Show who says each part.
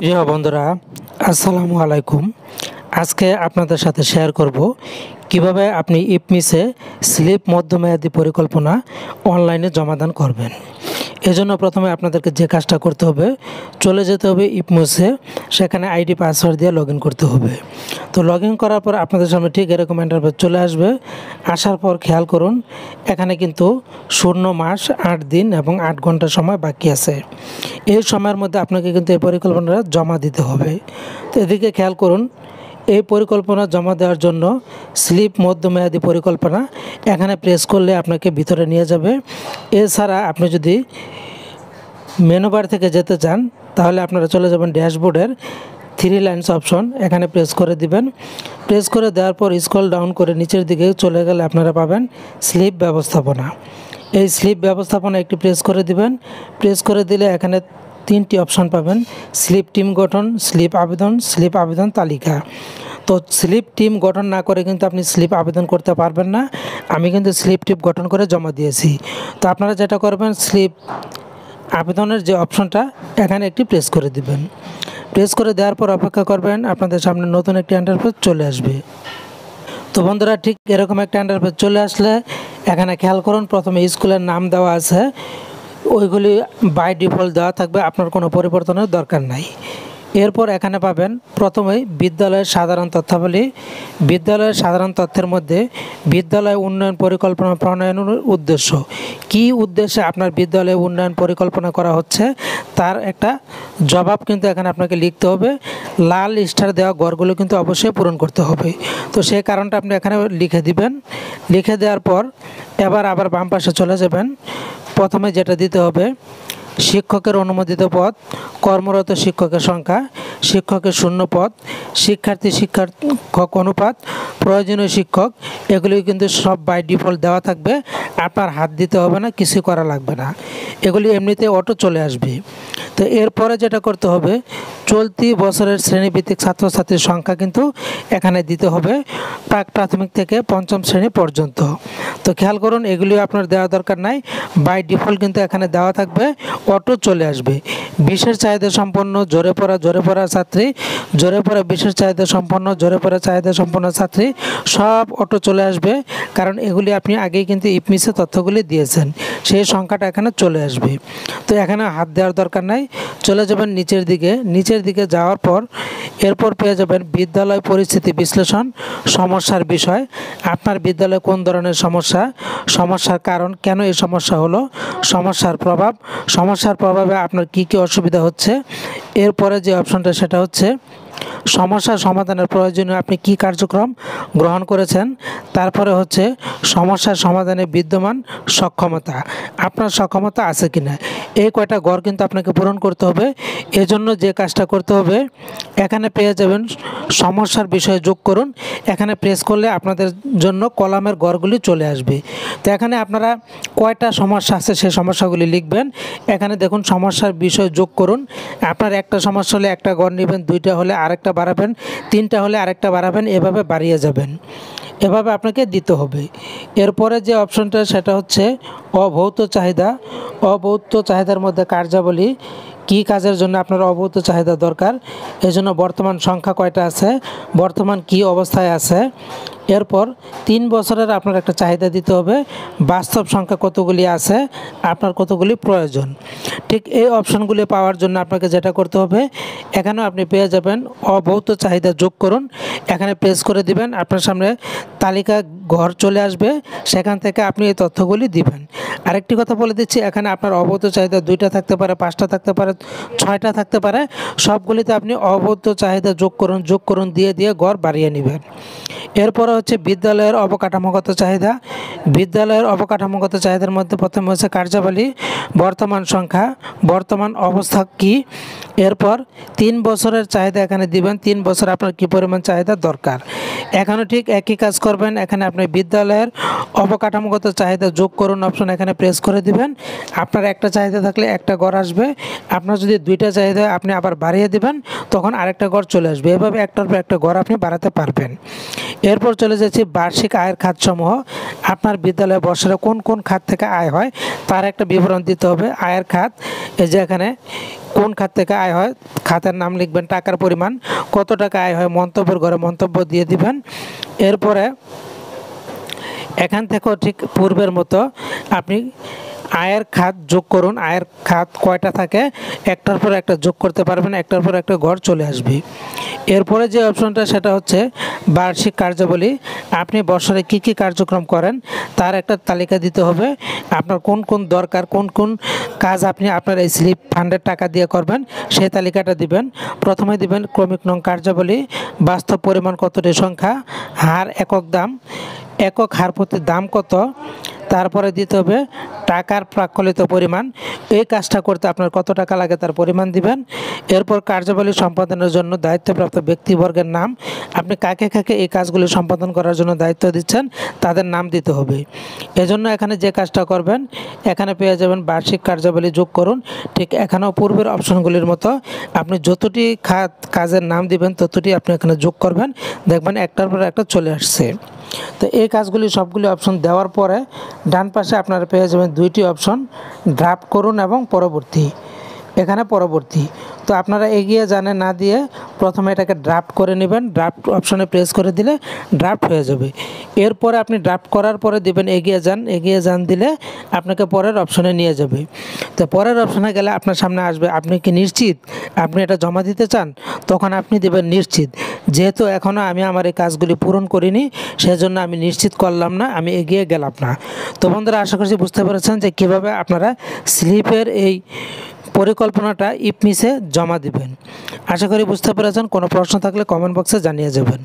Speaker 1: প্রিয় বন্ধুরা, আসসালামু আলাইকুম। আজকে আপনাদের সাথে শেয়ার করব কিভাবে আপনি ইপমিসে স্লিপ মধ্যমেয়াদী পরিকল্পনা অনলাইনে জমাদান করবেন। এজন্য প্রথমে আপনাদেরকে যে কাজটা করতে হবে, চলে যেতে হবে ইপমিসে, সেখানে আইডি পাসওয়ার্ড দিয়ে লগ ইন করতে হবে। তো লগ ইন করার পর আপনাদের সামনে ঠিক এরকম ইন্টারফেস চলে আসবে। আসার পর খেয়াল করুন, এখানে কিন্তু 0 মাস 8 দিন এবং 8 ঘন্টা সময় বাকি আছে। এই সময়ের মধ্যে আপনাকে কিন্তু এই পরিকল্পনাটা জমা দিতে হবে। তো এদিকে খেয়াল করুন, এই পরিকল্পনা জমা দেওয়ার জন্য স্লিপ মধ্যমেয়াদী পরিকল্পনা এখানে প্রেস করলে আপনাকে ভিতরে নিয়ে যাবে। এছাড়া আপনি যদি মেনু বার থেকে যেতে চান তাহলে আপনারা চলে যাবেন ড্যাশবোর্ডের 3 লাইনস অপশন, এখানে প্রেস করে দিবেন। প্রেস করে দেওয়ার পর স্ক্রল ডাউন করে নিচের দিকে চলে গেলে আপনারা পাবেন স্লিপ ব্যবস্থাপনা। এই স্লিপ ব্যবস্থাপনা একটি প্রেস করে দিবেন। প্রেস করে দিলে এখানে 3টি অপশন পাবেন, স্লিপ টিম গঠন, স্লিপ আবেদন তালিকা। তো স্লিপ টিম গঠন না করে কিন্তু আপনি স্লিপ আবেদন করতে পারবেন না। আমি কিন্তু স্লিপ টিম গঠন করে জমা দিয়েছি। তো আপনারা যেটা করবেন, স্লিপ আবেদনের যে অপশনটা এখানে একটি প্রেস করে দিবেন। প্রেস করে দেওয়ার পর অপেক্ষা করবেন, আপনাদের সামনে নতুন একটি ইন্টারফেস চলে আসবে। তো বন্ধুরা, ঠিক এরকম একটা ইন্টারফেস চলে আসলে এখানে খেয়াল করুন, প্রথমে স্কুলের নাম দেওয়া আছে, ওইগুলি বাই ডিফল্ট দেওয়া থাকবে, আপনার কোনো পরিবর্তনের দরকার নাই। এরপর এখানে পাবেন প্রথমেই বিদ্যালয়ের সাধারণ তথ্যাবলী। বিদ্যালয়ের সাধারণ তথ্যের মধ্যে বিদ্যালয় উন্নয়ন পরিকল্পনা প্রণয়নের উদ্দেশ্য, কী উদ্দেশ্যে আপনার বিদ্যালয়ে উন্নয়ন পরিকল্পনা করা হচ্ছে তার একটা জবাব কিন্তু এখানে আপনাকে লিখতে হবে। লাল স্টার দেওয়া ঘরগুলো কিন্তু অবশ্যই পূরণ করতে হবে। তো সেই কারণটা আপনি এখানে লিখে দিবেন। লিখে দেওয়ার পর আবার বাম পাশে চলে যাবেন। প্রথমে যেটা দিতে হবে, শিক্ষকের অনুমোদিত পদ, কর্মরত শিক্ষকের সংখ্যা, শিক্ষকের শূন্য পদ, শিক্ষক অনুপাত, প্রয়োজনীয় শিক্ষক, এগুলি কিন্তু সব বাই ডিফল্ট দেওয়া থাকবে। আপনার হাত দিতে হবে না, কিছু করা লাগবে না, এগুলি এমনিতে অটো চলে আসবে। তো এরপরে যেটা করতে হবে, চলতি বছরের শ্রেণীভিত্তিক ছাত্রছাত্রীর সংখ্যা কিন্তু এখানে দিতে হবে, প্রাথমিক থেকে 5ম শ্রেণী পর্যন্ত। তো খেয়াল করুন, এগুলিও আপনার দেওয়া দরকার নাই, বাই ডিফল্ট কিন্তু এখানে দেওয়া থাকবে, অটো চলে আসবে। বিশেষ চাহিদা সম্পন্ন জোরে পড়া ছাত্রী, জোরে পড়া বিশেষ চাহিদা সম্পন্ন, জোরে পড়া চাহিদা সম্পন্ন ছাত্রী, সব অটো চলে আসবে, কারণ এগুলি আপনি আগেই কিন্তু ইপমিসে তথ্যগুলি দিয়েছেন, সেই সংখ্যাটা এখানে চলে আসবে। তো এখানে হাত দেওয়ার দরকার নাই, চলে যাবেন নিচের দিকে যাওয়ার পর এরপর পেয়ে যাবেন বিদ্যালয় পরিস্থিতি বিশ্লেষণ, সমস্যার বিষয়, আপনার বিদ্যালয়ে কোন ধরনের সমস্যার কারণ, কেন এই সমস্যা হলো, সমস্যার প্রভাবে আপনার কি অসুবিধা হচ্ছে। এরপরে যে অপশনটা সেটা হচ্ছে সমস্যা সমাধানের প্রয়োজনীয় আপনি কি কার্যক্রম গ্রহণ করেছেন। তারপরে হচ্ছে সমস্যার সমাধানে বিদ্যমান সক্ষমতা, আপনার সক্ষমতা আছে কিনা। এই কয়টা ঘর কিন্তু আপনাকে পূরণ করতে হবে। এজন্য যে কাজটা করতে হবে, এখানে পেয়ে যাবেন সমস্যার বিষয়ে যোগ করুন, এখানে প্রেস করলে আপনাদের জন্য কলামের ঘরগুলি চলে আসবে। তো এখানে আপনারা কয়টা সমস্যা আছে সেই সমস্যাগুলি লিখবেন। এখানে দেখুন সমস্যার বিষয় যোগ করুন, আপনার একটা সমস্যা হলে একটা ঘর নেবেন, 2টা হলে আরেকটা বাড়াবেন, 3টা হলে আরেকটা বাড়াবেন, এভাবে বাড়িয়ে যাবেন, এভাবে আপনাকে দিতে হবে। এরপরে যে অপশনটা সেটা হচ্ছে অভৌত চাহিদার মধ্যে কার্যাবলী, কি কাজের জন্য আপনার অভৌত চাহিদা দরকার, এজন্য বর্তমান সংখ্যা কয়টা আছে, বর্তমান কি অবস্থায় আছে। এরপর 3 বছরের আপনার একটা চাহিদা দিতে হবে, বাস্তব সংখ্যা কতগুলি আছে, আপনার কতগুলি প্রয়োজন। ঠিক এই অপশনগুলি পাওয়ার জন্য আপনাকে যেটা করতে হবে, এখানেও আপনি পেয়ে যাবেন অভৌত চাহিদা যোগ করুন, এখানে প্রেস করে দিবেন, আপনার সামনে তালিকা ঘর চলে আসবে, সেখান থেকে আপনি এই তথ্যগুলি দিবেন। আরেকটি কথা বলে দিচ্ছি, এখানে আপনার অভৌত চাহিদা 2টা থাকতে পারে, 5টা থাকতে পারে, 6টা থাকতে পারে, সবগুলিতে আপনি অভৌত চাহিদা যোগ করুন দিয়ে ঘর বাড়িয়ে নেবেন। এরপরে হচ্ছে বিদ্যালয়ের অবকাঠামোগত চাহিদার মধ্যে প্রথমে হচ্ছে কার্যাবলী, বর্তমান সংখ্যা, বর্তমান অবস্থা কি। এরপর 3 বছরের চাহিদা এখানে দিবেন, 3 বছর আপনার কি পরিমাণ চাহিদা দরকার। এখানে ঠিক একই কাজ করবেন, এখানে আপনি বিদ্যালয়ের অবকাঠামোগত চাহিদা যোগ করুন অপশন এখানে প্রেস করে দিবেন। আপনার একটা চাহিদা থাকলে একটা ঘর আসবে, আপনার যদি 2টা চাহিদা আপনি আবার বাড়িয়ে দিবেন, তখন আরেকটা ঘর চলে আসবে, এভাবে একটার পর একটা ঘর আপনি বাড়াতে পারবেন। এরপর চলে যাচ্ছি বার্ষিক আয়ের খাতসমূহ। আপনার বিদ্যালয়ে বছরে কোন কোন খাত থেকে আয় হয় তার একটা বিবরণ দিতে হবে। আয়ের খাত, এই যে এখানে কোন খাত থেকে আয় হয়, খাতের নাম লিখবেন, টাকার পরিমাণ, কত টাকা আয় হয়, মন্তব্যের ঘরে মন্তব্য দিয়ে দিবেন। এরপরে এখান থেকেও ঠিক পূর্বের মতো আপনি আয়ের খাত যোগ করুন। আয়ের খাত কয়টা থাকে, একটার পর একটা যোগ করতে পারবেন, একটার পর একটা ঘর চলে আসবে। এরপরে যে অপশনটা সেটা হচ্ছে বার্ষিক কার্যাবলী। আপনি বছরে কি কি কার্যক্রম করেন তার একটা তালিকা দিতে হবে। আপনার কোন কোন দরকার, কোন কোন কাজ আপনি আপনার এই স্লিপ ফান্ডের টাকা দিয়ে করবেন সেই তালিকাটা দিবেন। প্রথমে দিবেন ক্রমিক নং কার্যাবলী, বাস্তব পরিমাণ কতটি সংখ্যা, হার একক দাম, একক হার প্রতি দাম কত, তারপরে দিতে হবে টাকার প্রাক্কলিত পরিমাণ, এই কাজটা করতে আপনার কত টাকা লাগে তার পরিমাণ দিবেন। এরপর কার্যাবলী সম্পাদনের জন্য দায়িত্বপ্রাপ্ত ব্যক্তিবর্গের নাম, আপনি কাকে কাকে এই কাজগুলি সম্পাদন করার জন্য দায়িত্ব দিচ্ছেন তাদের নাম দিতে হবে। এজন্য এখানে যে কাজটা করবেন, এখানে পেয়ে যাবেন বার্ষিক কার্যাবলী যোগ করুন। ঠিক এখানেও পূর্বের অপশনগুলির মতো আপনি যতটি খাত কাজের নাম দিবেন ততটি আপনি এখানে যোগ করবেন, দেখবেন একটার পর একটা চলে আসছে। তো এই কাজগুলি সবগুলি অপশন দেওয়ার পরে ডান পাশে আপনারা পেয়ে যাবেন দুইটি অপশন, ড্রাফট করুন এবং পরবর্তী। এখানে পরবর্তী, তো আপনারা এগিয়ে জানে না দিয়ে প্রথমে এটাকে ড্রাফট করে নেবেন। ড্রাফট অপশনে প্রেস করে দিলে ড্রাফট হয়ে যাবে। এরপরে আপনি ড্রাফট করার পরে দিবেন এগিয়ে যান। এগিয়ে যান দিলে আপনাকে পরের অপশনে নিয়ে যাবে। তো পরের অপশনে গেলে আপনার সামনে আসবে আপনি কি নিশ্চিত আপনি এটা জমা দিতে চান, তখন আপনি দেবেন নিশ্চিত। যেহেতু এখনও আমি আমার এই কাজগুলি পূরণ করিনি সেজন্য আমি নিশ্চিত করলাম না, আমি এগিয়ে গেলাম না। তো বন্ধুরা, আশা করছি বুঝতে পেরেছেন যে কীভাবে আপনারা স্লিপের এই পরিকল্পনাটা ইপমিসে জমা দিবেন। আশা করি বুঝতে পেরেছেন। কোনো প্রশ্ন থাকলে কমেন্ট বক্সে জানিয়ে যাবেন।